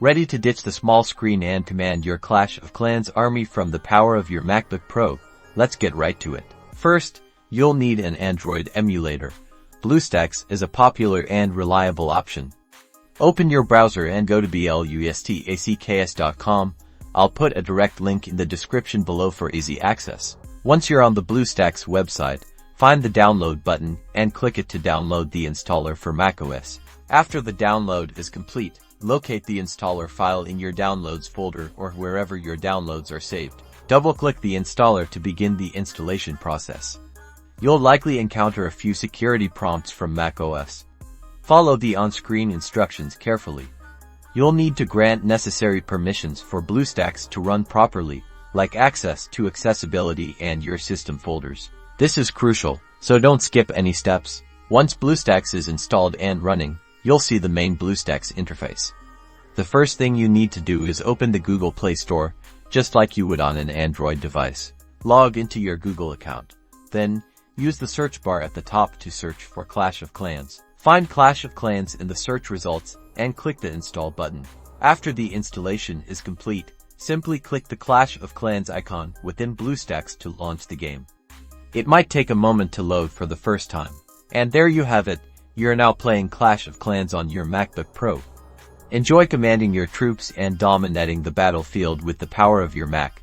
Ready to ditch the small screen and command your Clash of Clans army from the power of your MacBook Pro? Let's get right to it. First, you'll need an Android emulator. BlueStacks is a popular and reliable option. Open your browser and go to BlueStacks.com. I'll put a direct link in the description below for easy access. Once you're on the BlueStacks website, find the download button and click it to download the installer for macOS. After the download is complete, locate the installer file in your downloads folder or wherever your downloads are saved. Double-click the installer to begin the installation process. You'll likely encounter a few security prompts from macOS. Follow the on-screen instructions carefully. You'll need to grant necessary permissions for BlueStacks to run properly, like access to accessibility and your system folders. This is crucial, so don't skip any steps. Once BlueStacks is installed and running, you'll see the main BlueStacks interface. The first thing you need to do is open the Google Play Store, just like you would on an Android device. Log into your Google account. Then, use the search bar at the top to search for Clash of Clans. Find Clash of Clans in the search results and click the Install button. After the installation is complete, simply click the Clash of Clans icon within BlueStacks to launch the game. It might take a moment to load for the first time. And there you have it. You're now playing Clash of Clans on your MacBook Pro. Enjoy commanding your troops and dominating the battlefield with the power of your Mac.